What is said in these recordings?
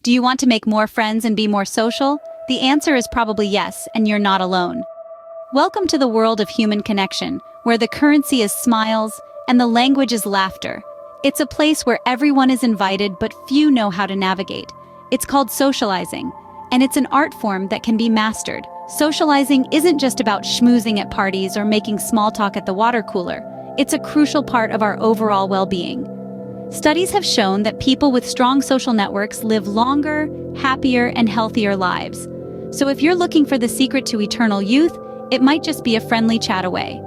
Do you want to make more friends and be more social? The answer is probably yes, and you're not alone. Welcome to the world of human connection, where the currency is smiles and the language is laughter. It's a place where everyone is invited, but few know how to navigate. It's called socializing, and it's an art form that can be mastered. Socializing isn't just about schmoozing at parties or making small talk at the water cooler. It's a crucial part of our overall well-being. Studies have shown that people with strong social networks live longer, happier, and healthier lives. So if you're looking for the secret to eternal youth, it might just be a friendly chat away.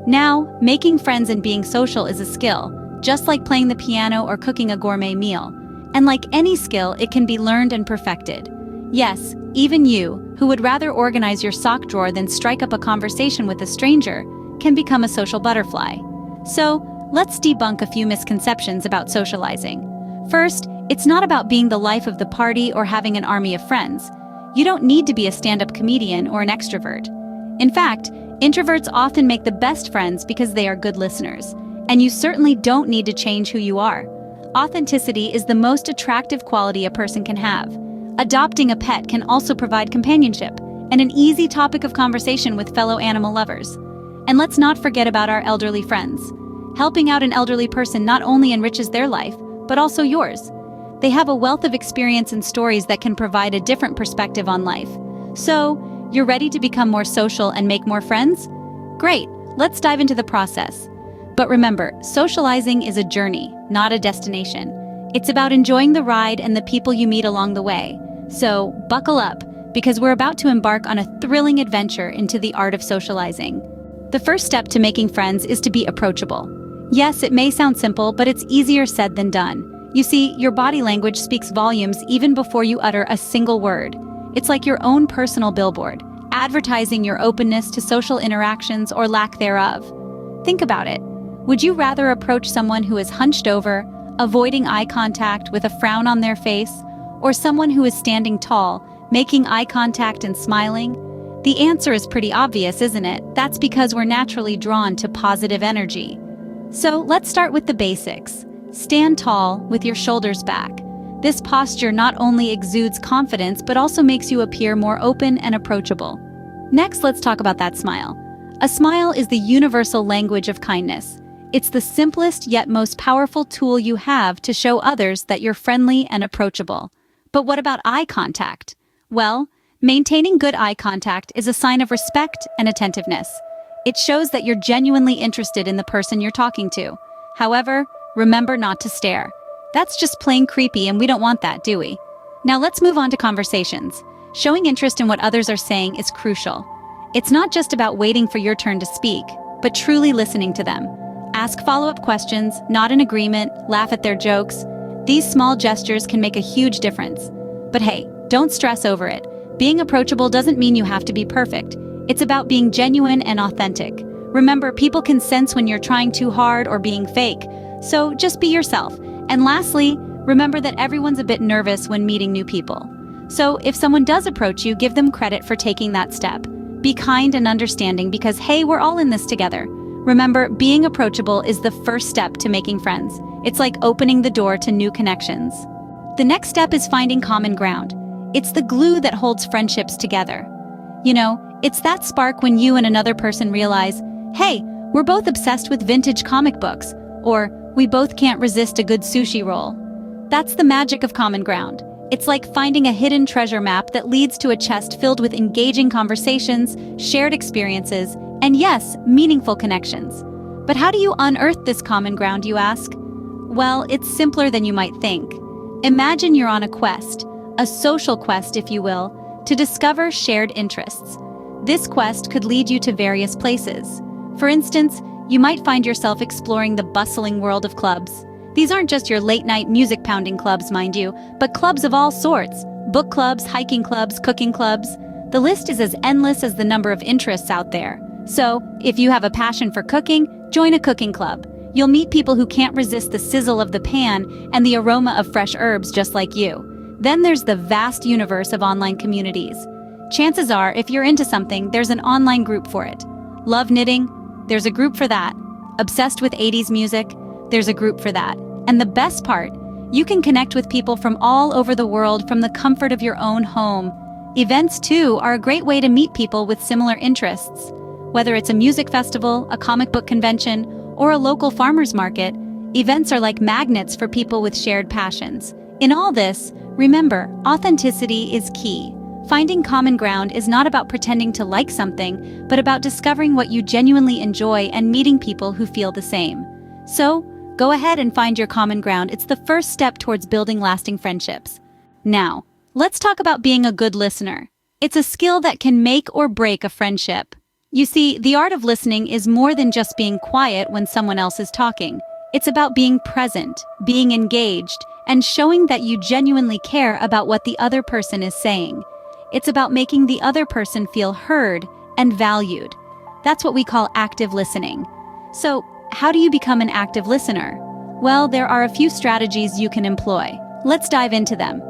Now, making friends and being social is a skill, just like playing the piano or cooking a gourmet meal. And like any skill, it can be learned and perfected. Yes, even you, who would rather organize your sock drawer than strike up a conversation with a stranger, can become a social butterfly. So, let's debunk a few misconceptions about socializing. First, it's not about being the life of the party or having an army of friends. You don't need to be a stand-up comedian or an extrovert. In fact, introverts often make the best friends because they are good listeners. And you certainly don't need to change who you are. Authenticity is the most attractive quality a person can have. Adopting a pet can also provide companionship and an easy topic of conversation with fellow animal lovers. And let's not forget about our elderly friends. Helping out an elderly person not only enriches their life, but also yours. They have a wealth of experience and stories that can provide a different perspective on life. So, you're ready to become more social and make more friends? Great, let's dive into the process. But remember, socializing is a journey, not a destination. It's about enjoying the ride and the people you meet along the way. So, buckle up, because we're about to embark on a thrilling adventure into the art of socializing. The first step to making friends is to be approachable. Yes, it may sound simple, but it's easier said than done. You see, your body language speaks volumes even before you utter a single word. It's like your own personal billboard, advertising your openness to social interactions or lack thereof. Think about it. Would you rather approach someone who is hunched over, avoiding eye contact with a frown on their face, or someone who is standing tall, making eye contact and smiling? The answer is pretty obvious, isn't it? That's because we're naturally drawn to positive energy. So let's start with the basics. Stand tall with your shoulders back. This posture not only exudes confidence, but also makes you appear more open and approachable. Next, let's talk about that smile. A smile is the universal language of kindness. It's the simplest yet most powerful tool you have to show others that you're friendly and approachable. But what about eye contact? Well, maintaining good eye contact is a sign of respect and attentiveness. It shows that you're genuinely interested in the person you're talking to. However, remember not to stare. That's just plain creepy, and we don't want that, do we? Now let's move on to conversations. Showing interest in what others are saying is crucial. It's not just about waiting for your turn to speak, but truly listening to them. Ask follow-up questions, nod in agreement, laugh at their jokes. These small gestures can make a huge difference. But hey, don't stress over it. Being approachable doesn't mean you have to be perfect. It's about being genuine and authentic. Remember, people can sense when you're trying too hard or being fake. So just be yourself. And lastly, remember that everyone's a bit nervous when meeting new people. So if someone does approach you, give them credit for taking that step. Be kind and understanding because, hey, we're all in this together. Remember, being approachable is the first step to making friends. It's like opening the door to new connections. The next step is finding common ground. It's the glue that holds friendships together. You know, it's that spark when you and another person realize, hey, we're both obsessed with vintage comic books, or we both can't resist a good sushi roll. That's the magic of common ground. It's like finding a hidden treasure map that leads to a chest filled with engaging conversations, shared experiences, and yes, meaningful connections. But how do you unearth this common ground, you ask? Well, it's simpler than you might think. Imagine you're on a quest, a social quest, if you will, to discover shared interests. This quest could lead you to various places. For instance, you might find yourself exploring the bustling world of clubs. These aren't just your late-night music-pounding clubs, mind you, but clubs of all sorts. Book clubs, hiking clubs, cooking clubs. The list is as endless as the number of interests out there. So, if you have a passion for cooking, join a cooking club. You'll meet people who can't resist the sizzle of the pan and the aroma of fresh herbs just like you. Then there's the vast universe of online communities. Chances are, if you're into something, there's an online group for it. Love knitting? There's a group for that. Obsessed with 80s music? There's a group for that. And the best part, You can connect with people from all over the world from the comfort of your own home. Events, too, are a great way to meet people with similar interests. Whether it's a music festival, a comic book convention, or a local farmer's market, events are like magnets for people with shared passions. In all this, remember, authenticity is key. Finding common ground is not about pretending to like something, but about discovering what you genuinely enjoy and meeting people who feel the same. So, go ahead and find your common ground. It's the first step towards building lasting friendships. Now, let's talk about being a good listener. It's a skill that can make or break a friendship. You see, the art of listening is more than just being quiet when someone else is talking. It's about being present, being engaged, and showing that you genuinely care about what the other person is saying. It's about making the other person feel heard and valued. That's what we call active listening. So, how do you become an active listener? Well, there are a few strategies you can employ. Let's dive into them.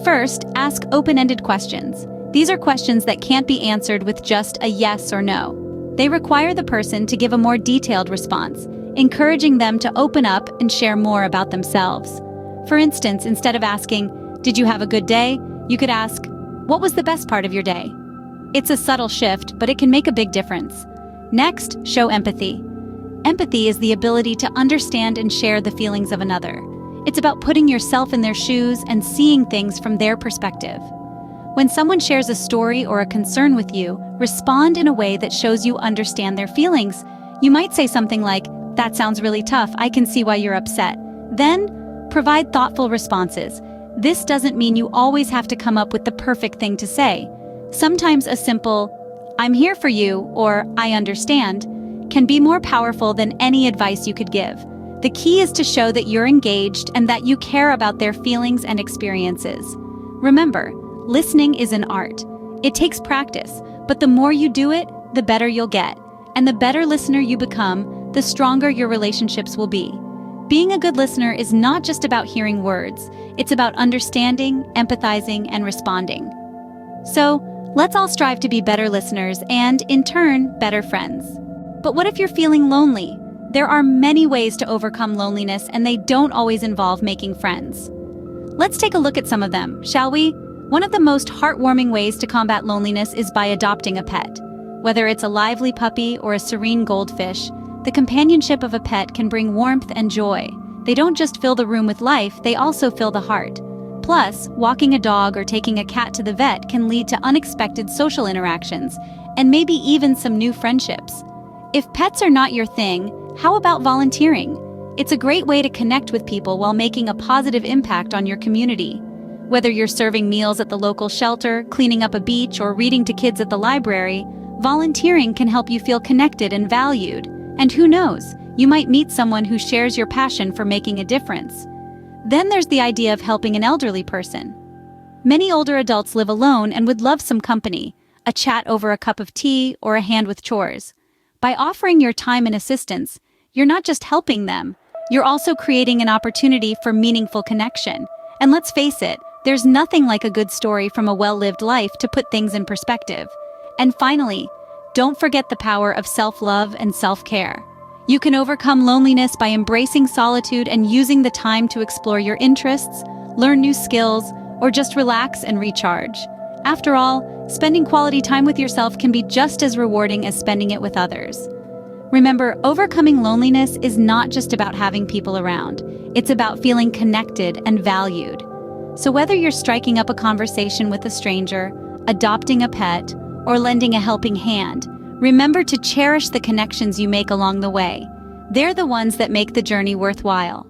First, ask open-ended questions. These are questions that can't be answered with just a yes or no. They require the person to give a more detailed response, encouraging them to open up and share more about themselves. For instance, instead of asking, "Did you have a good day?" you could ask, "What was the best part of your day?" It's a subtle shift, but it can make a big difference. Next, show empathy. Empathy is the ability to understand and share the feelings of another. It's about putting yourself in their shoes and seeing things from their perspective. When someone shares a story or a concern with you, respond in a way that shows you understand their feelings. You might say something like, "That sounds really tough. I can see why you're upset." Then, provide thoughtful responses. This doesn't mean you always have to come up with the perfect thing to say. Sometimes a simple, "I'm here for you," or "I understand," can be more powerful than any advice you could give. The key is to show that you're engaged and that you care about their feelings and experiences. Remember, listening is an art. It takes practice, but the more you do it, the better you'll get. And the better listener you become, the stronger your relationships will be. Being a good listener is not just about hearing words. It's about understanding, empathizing, and responding. So, let's all strive to be better listeners and, in turn, better friends. But what if you're feeling lonely? There are many ways to overcome loneliness, and they don't always involve making friends. Let's take a look at some of them, shall we? One of the most heartwarming ways to combat loneliness is by adopting a pet. Whether it's a lively puppy or a serene goldfish, the companionship of a pet can bring warmth and joy. They don't just fill the room with life, they also fill the heart. Plus, walking a dog or taking a cat to the vet can lead to unexpected social interactions, and maybe even some new friendships. If pets are not your thing, how about volunteering? It's a great way to connect with people while making a positive impact on your community. Whether you're serving meals at the local shelter, cleaning up a beach, or reading to kids at the library, volunteering can help you feel connected and valued. And who knows, you might meet someone who shares your passion for making a difference. Then there's the idea of helping an elderly person. Many older adults live alone and would love some company, a chat over a cup of tea, or a hand with chores. By offering your time and assistance, you're not just helping them, you're also creating an opportunity for meaningful connection. And let's face it, there's nothing like a good story from a well-lived life to put things in perspective. And finally, don't forget the power of self-love and self-care. You can overcome loneliness by embracing solitude and using the time to explore your interests, learn new skills, or just relax and recharge. After all, spending quality time with yourself can be just as rewarding as spending it with others. Remember, overcoming loneliness is not just about having people around. It's about feeling connected and valued. So whether you're striking up a conversation with a stranger, adopting a pet, or lending a helping hand, remember to cherish the connections you make along the way. They're the ones that make the journey worthwhile.